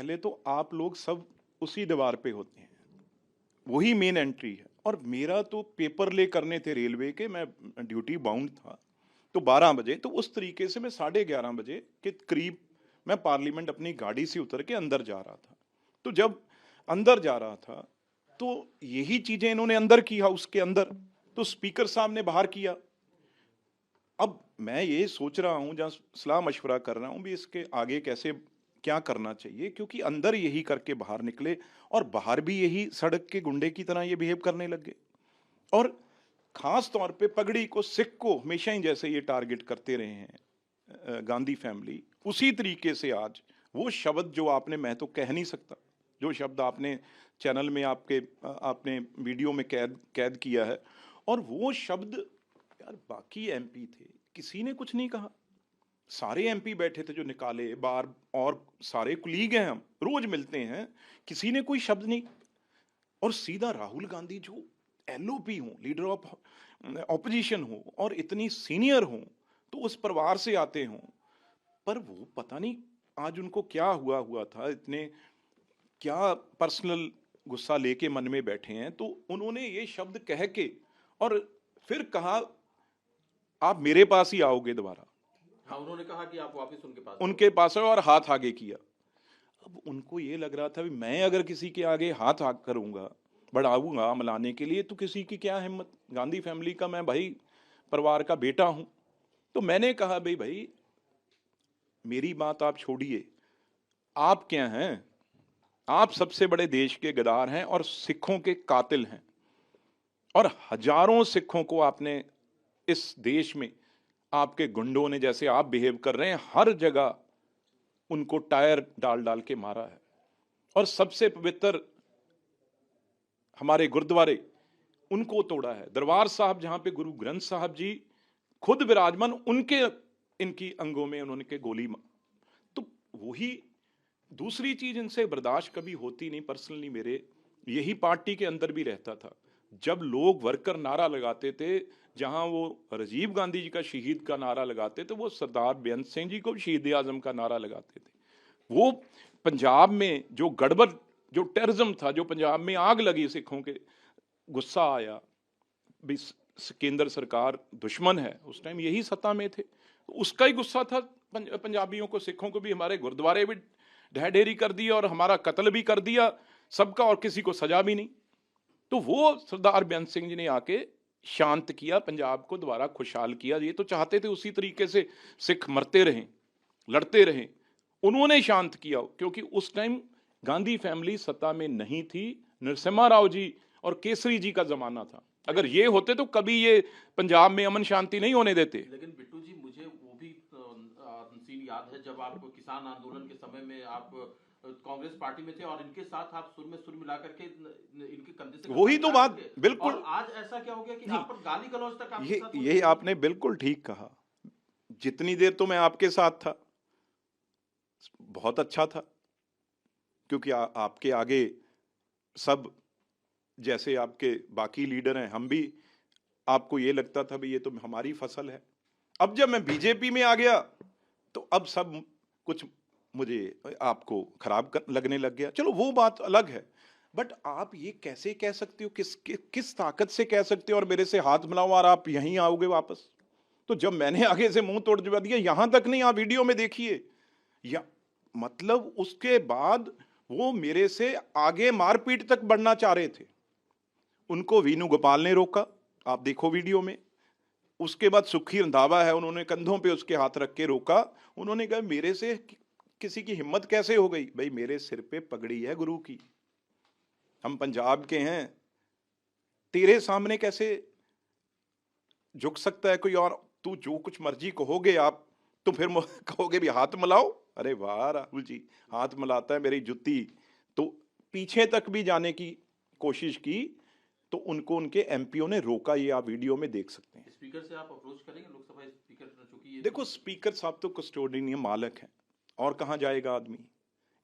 पहले तो आप लोग सब उसी दीवार पे होते हैं, वही मेन एंट्री है। और मेरा तो पेपर ले करने थे रेलवे के, मैं ड्यूटी बाउंड था, तो 12 बजे, तो उस तरीके से मैं 11:30 बजे के करीब मैं पार्लियामेंट अपनी गाड़ी से उतर के अंदर जा रहा था। तो जब अंदर जा रहा था तो यही चीजें इन्होंने अंदर की, हाउस के अंदर, तो स्पीकर साहब ने बाहर किया। अब मैं ये सोच रहा हूं, जहां सलाह मशवरा कर रहा हूं भी इसके आगे कैसे क्या करना चाहिए, क्योंकि अंदर यही करके बाहर निकले और बाहर भी यही सड़क के गुंडे की तरह ये बिहेव करने लग गए। और खास तौर पे पगड़ी को, सिख को हमेशा ही जैसे ये टारगेट करते रहे हैं गांधी फैमिली, उसी तरीके से आज वो शब्द जो आपने, मैं तो कह नहीं सकता, जो शब्द आपने चैनल में आपने वीडियो में कैद किया है, और वो शब्द यार बाकी एमपी थे, किसी ने कुछ नहीं कहा। सारे एमपी बैठे थे जो निकाले बार, और सारे कुलीग हैं, हम रोज मिलते हैं, किसी ने कोई शब्द नहीं। और सीधा राहुल गांधी जो एलओपी हो, लीडर ऑफ ऑपोजिशन हो, और इतनी सीनियर हो, तो उस परिवार से आते हो, पर वो पता नहीं आज उनको क्या हुआ था, इतने क्या पर्सनल गुस्सा लेके मन में बैठे हैं। तो उन्होंने ये शब्द कह के और फिर कहा आप मेरे पास ही आओगे दोबारा। हाँ, उन्होंने कहा कि आप वापस उनके पास आओ, और हाथ आगे किया। अब उनको ये लग रहा था भी मैं अगर किसी के आगे हाथ आग करूंगा, बढ़ाऊंगा मिलाने के लिए, तो किसी की क्या हिम्मत। गांधी फैमिली का मैं भाई परिवार का बेटा हूं। तो मैंने कहा भाई मेरी बात आप छोड़िए, आप क्या हैं, आप सबसे बड़े देश के गद्दार हैं और सिखों के कातिल हैं, और हजारों सिखों को आपने इस देश में, आपके गुंडों ने जैसे आप बिहेव कर रहे हैं, हर जगह उनको टायर डाल डाल के मारा है। और सबसे पवित्र हमारे गुरुद्वारे, उनको तोड़ा है। दरबार साहब जहां पे गुरु ग्रंथ साहब जी खुद विराजमान, उनके इनकी अंगों में उन्होंने के गोली तो वही दूसरी चीज इनसे बर्दाश्त कभी होती नहीं। पर्सनली मेरे यही पार्टी के अंदर भी रहता था, जब लोग वर्कर नारा लगाते थे, जहां वो राजीव गांधी जी का शहीद का नारा लगाते थे, वो सरदार बेअंत सिंह जी को शहीद आजम का नारा लगाते थे। वो पंजाब में जो गड़बड़, जो टेररिज्म था, जो पंजाब में आग लगी सिखों के, गुस्सा आया भी केंद्र सरकार दुश्मन है, उस टाइम यही सत्ता में थे, उसका ही गुस्सा था पंजाबियों को, सिखों को भी। हमारे गुरुद्वारे भी ढह ढेरी कर दिया और हमारा कत्ल भी कर दिया सबका, और किसी को सजा भी नहीं। तो वो सरदार बेअंत सिंह जी ने आके शांत किया, पंजाब को दोबारा खुशहाल किया। ये तो चाहते थे उसी तरीके से सिख मरते रहें, लड़ते रहें, उन्होंने शांत किया, क्योंकि उस टाइम गांधी फैमिली सत्ता में नहीं थी, नरसिम्हा राव जी और केसरी जी का जमाना था। अगर ये होते तो कभी ये पंजाब में अमन शांति नहीं होने देते। लेकिन बिट्टू जी, मुझे वो भी सीन याद है जब आप किसान आंदोलन के समय में आप कांग्रेस पार्टी में थे और इनके साथ आप सुर में सुर मिला करके इनके कंधे से वही तो बात, बिल्कुल। और आज ऐसा क्या हो गया कि आप पर गाली गलौज तक आपके साथ ये आपने बिल्कुल ठीक कहा। जितनी देर तो मैं आपके साथ था बहुत अच्छा था, क्योंकि आपके आगे सब जैसे आपके बाकी लीडर हैं, हम भी, आपको ये लगता था भी ये तो हमारी फसल है। अब जब मैं बीजेपी में आ गया तो अब सब कुछ मुझे आपको खराब लगने लग गया। चलो वो बात अलग है, बट आप ये कैसे कह सकते हो, किस ताकत से कह सकते हो और मेरे से हाथ मिलाओ और आप यहीं आओगे वापस। तो जब मैंने आगे से मुंह तोड़ दिया, यहां तक नहीं, आप वीडियो में देखिए, या मतलब उसके बाद वो मेरे से आगे मारपीट तक बढ़ना चाह रहे थे। उनको वीनू गोपाल ने रोका, आप देखो वीडियो में। उसके बाद सुखी रंधावा है, उन्होंने कंधों पे उसके हाथ रख के रोका। उन्होंने कहा मेरे से किसी की हिम्मत कैसे हो गई। भाई मेरे सिर पे पगड़ी है गुरु की, हम पंजाब के हैं, तेरे सामने कैसे झुक सकता है कोई और। तू जो कुछ मर्जी कहोगे आप, तो फिर कहोगे भी हाथ मिलाओ। अरे वाह राहुल जी, हाथ मिलाता है मेरी जुत्ती। तो पीछे तक भी जाने की कोशिश की, तो उनको उनके एमपीओ ने रोका। ये आप वीडियो में देख सकते हैं। स्पीकर से आप अप्रोच करेंगे, लोकसभा स्पीकर, चूंकि ये देखो स्पीकर साहब तो कस्टोडियन मालक हैं, और कहाँ जाएगा आदमी।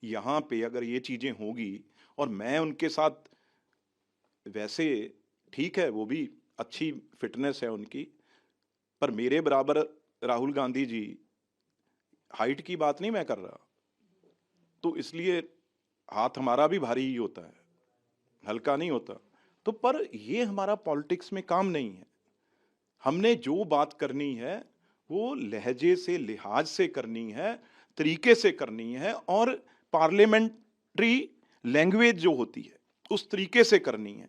यहाँ पे अगर ये चीजें होगी, और मैं उनके साथ, वैसे ठीक है वो भी अच्छी फिटनेस है उनकी, पर मेरे बराबर राहुल गांधी जी, हाइट की बात नहीं मैं कर रहा, तो इसलिए हाथ हमारा भी भारी ही होता है, हल्का नहीं होता। तो पर ये हमारा पॉलिटिक्स में काम नहीं है। हमने जो बात करनी है वो लहजे से, लिहाज से करनी है, तरीके से करनी है, और पार्लियामेंट्री लैंग्वेज जो होती है उस तरीके से करनी है।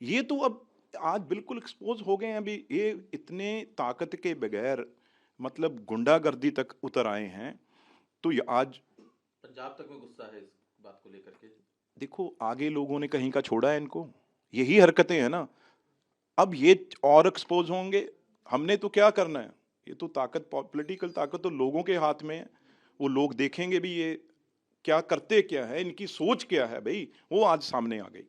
ये तो अब आज बिल्कुल एक्सपोज हो गए हैं। अभी ये इतने ताकत के बगैर मतलब गुंडागर्दी तक उतर आए हैं। तो ये आज पंजाब तक में गुस्सा है इस बात को लेकर के। देखो, आगे लोगों ने कहीं का छोड़ा है इनको, यही हरकतें हैं ना। अब ये और एक्सपोज होंगे। हमने तो क्या करना है, ये तो ताकत, पॉलिटिकल ताकत तो लोगों के हाथ में है। वो लोग देखेंगे भी ये क्या करते क्या है, इनकी सोच क्या है भाई, वो आज सामने आ गई।